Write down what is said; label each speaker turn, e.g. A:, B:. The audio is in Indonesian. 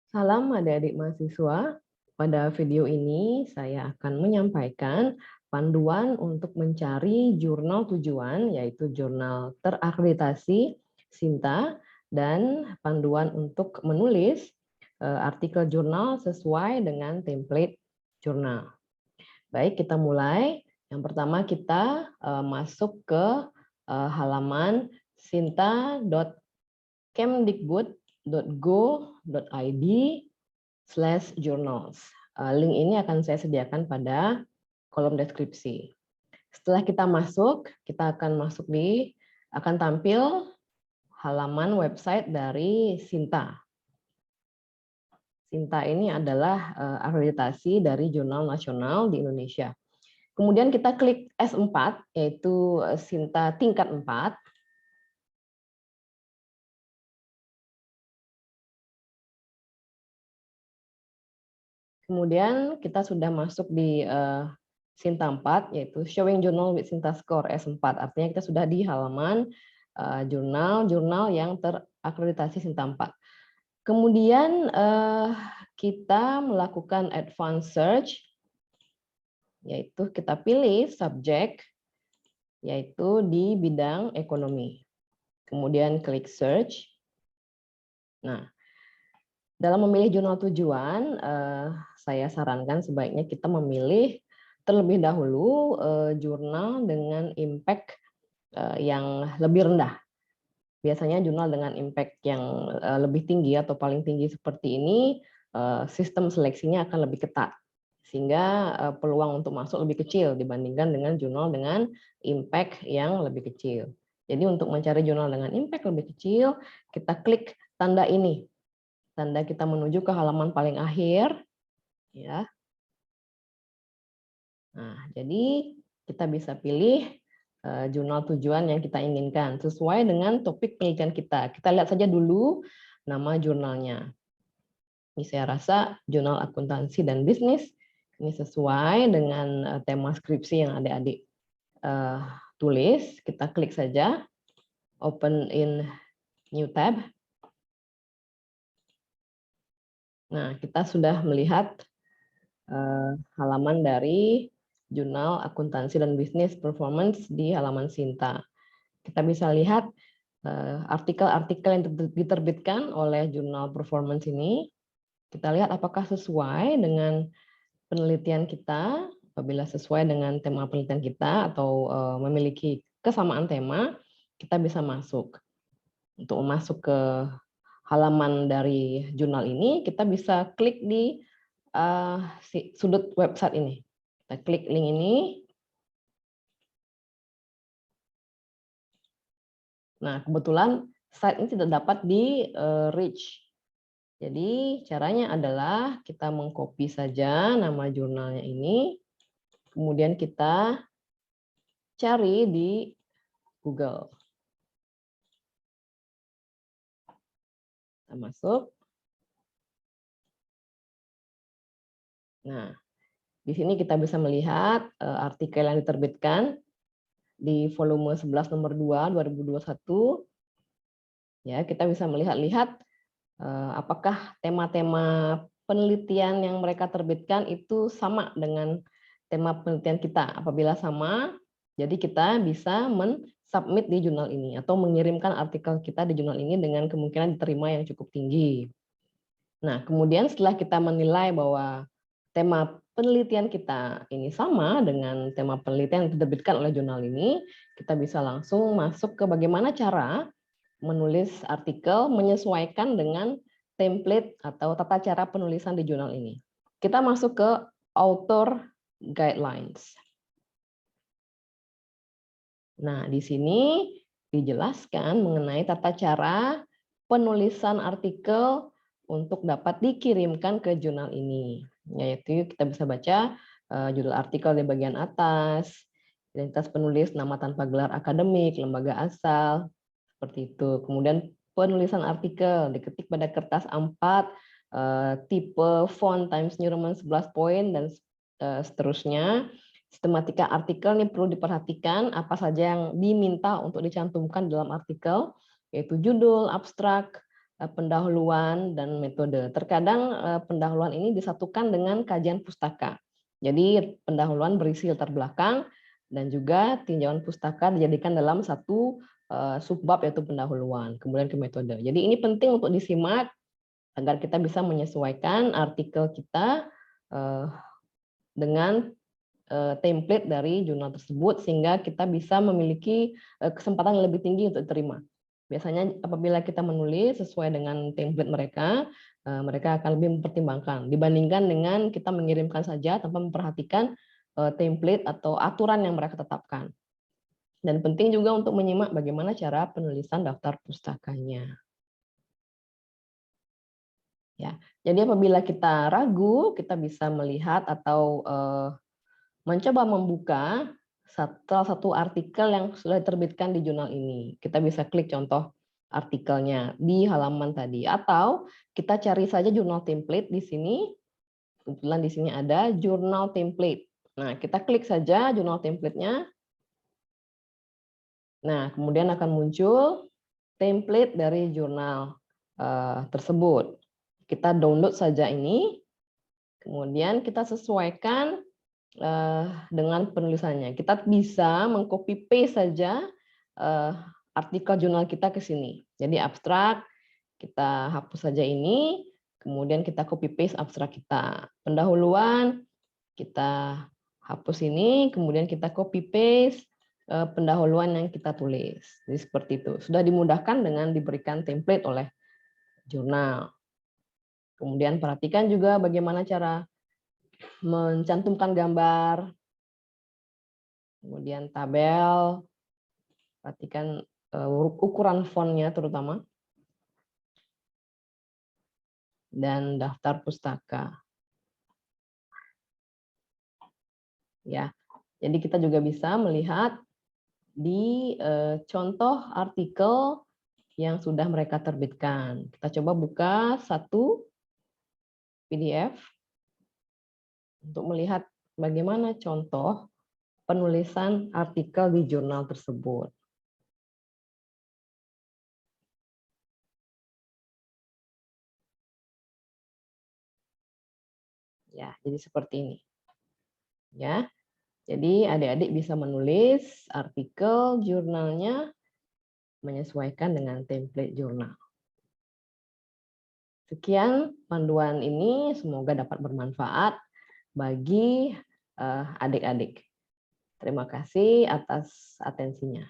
A: Salam adik-adik mahasiswa. Pada video ini saya akan menyampaikan panduan untuk mencari jurnal tujuan, yaitu jurnal terakreditasi Sinta, dan panduan untuk menulis artikel jurnal sesuai dengan template jurnal. Baik, kita mulai. Yang pertama kita masuk ke halaman sinta.kemdikbud.go.id/journals. Link ini akan saya sediakan pada kolom deskripsi. Setelah kita masuk, kita akan tampil halaman website dari Sinta. Sinta ini adalah akreditasi dari jurnal nasional di Indonesia. Kemudian kita klik S4, yaitu Sinta tingkat 4. Kemudian kita sudah masuk di Sinta 4, yaitu Showing Journal with Sinta Score S4. Artinya kita sudah di halaman jurnal-jurnal yang terakreditasi Sinta 4. Kemudian kita melakukan advanced search, yaitu kita pilih subjek, yaitu di bidang ekonomi. Kemudian klik search. Nah, dalam memilih jurnal tujuan, saya sarankan sebaiknya kita memilih terlebih dahulu jurnal dengan impact yang lebih rendah. Biasanya jurnal dengan impact yang lebih tinggi atau paling tinggi seperti ini, sistem seleksinya akan lebih ketat, sehingga peluang untuk masuk lebih kecil dibandingkan dengan jurnal dengan impact yang lebih kecil. Jadi untuk mencari jurnal dengan impact lebih kecil, kita klik tanda ini. Tanda kita menuju ke halaman paling akhir, ya. Nah, jadi kita bisa pilih jurnal tujuan yang kita inginkan sesuai dengan topik penelitian kita. Kita lihat saja dulu nama jurnalnya. Ini saya rasa jurnal akuntansi dan bisnis. Ini sesuai dengan tema skripsi yang adik-adik tulis. Kita klik saja, open in new tab. Nah, kita sudah melihat halaman dari jurnal akuntansi dan bisnis performance di halaman Sinta. Kita bisa lihat artikel-artikel yang diterbitkan oleh jurnal performance ini. Kita lihat apakah sesuai dengan penelitian kita. Apabila sesuai dengan tema penelitian kita atau memiliki kesamaan tema, kita bisa masuk. Untuk masuk ke halaman dari jurnal ini, kita bisa klik di sudut website ini. Kita klik link ini. Nah, kebetulan site ini tidak dapat di reach. Jadi caranya adalah kita mengcopy saja nama jurnalnya ini, kemudian kita cari di Google. Kita masuk. Nah, di sini kita bisa melihat artikel yang diterbitkan di volume 11 nomor 2 2021. Ya, kita bisa melihat-lihat apakah tema-tema penelitian yang mereka terbitkan itu sama dengan tema penelitian kita. Apabila sama, jadi kita bisa men-submit di jurnal ini atau mengirimkan artikel kita di jurnal ini dengan kemungkinan diterima yang cukup tinggi. Nah, kemudian setelah kita menilai bahwa tema penelitian kita ini sama dengan tema penelitian yang diterbitkan oleh jurnal ini, kita bisa langsung masuk ke bagaimana cara menulis artikel menyesuaikan dengan template atau tata cara penulisan di jurnal ini. Kita masuk ke author guidelines. Nah, di sini dijelaskan mengenai tata cara penulisan artikel untuk dapat dikirimkan ke jurnal ini. Yaitu kita bisa baca judul artikel di bagian atas, identitas penulis, nama tanpa gelar akademik, lembaga asal, seperti itu. Kemudian penulisan artikel diketik pada kertas A4, tipe font Times New Roman 11 point dan seterusnya. Sistematika artikel ini perlu diperhatikan apa saja yang diminta untuk dicantumkan dalam artikel, yaitu judul, abstrak, pendahuluan dan metode. Terkadang pendahuluan ini disatukan dengan kajian pustaka. Jadi pendahuluan berisi latar belakang dan juga tinjauan pustaka dijadikan dalam satu subbab yaitu pendahuluan, kemudian ke metode. Jadi ini penting untuk disimak agar kita bisa menyesuaikan artikel kita dengan template dari jurnal tersebut sehingga kita bisa memiliki kesempatan yang lebih tinggi untuk diterima. Biasanya apabila kita menulis sesuai dengan template mereka, mereka akan lebih mempertimbangkan dibandingkan dengan kita mengirimkan saja tanpa memperhatikan template atau aturan yang mereka tetapkan. Dan penting juga untuk menyimak bagaimana cara penulisan daftar pustakanya. Ya, jadi apabila kita ragu, kita bisa melihat atau mencoba membuka salah satu artikel yang sudah diterbitkan di jurnal ini. Kita bisa klik contoh artikelnya di halaman tadi, atau kita cari saja jurnal template di sini. Kebetulan di sini ada jurnal template. Nah, kita klik saja jurnal template-nya. Nah, kemudian akan muncul template dari jurnal tersebut. Kita download saja ini, kemudian kita sesuaikan dengan penulisannya. Kita bisa mengcopy paste saja artikel jurnal kita ke sini. Jadi abstrak, kita hapus saja ini, kemudian kita copy paste abstrak kita. Pendahuluan, kita hapus ini, kemudian kita copy paste pendahuluan yang kita tulis. Jadi seperti itu. Sudah dimudahkan dengan diberikan template oleh jurnal. Kemudian perhatikan juga bagaimana cara mencantumkan gambar, kemudian tabel, perhatikan ukuran fontnya terutama, dan daftar pustaka. Ya, jadi kita juga bisa melihat di contoh artikel yang sudah mereka terbitkan. Kita coba buka satu PDF untuk melihat bagaimana contoh penulisan artikel di jurnal tersebut. Ya, jadi seperti ini. Ya, jadi adik-adik bisa menulis artikel jurnalnya menyesuaikan dengan template jurnal. Sekian panduan ini, semoga dapat bermanfaat bagi adik-adik. Terima kasih atas atensinya.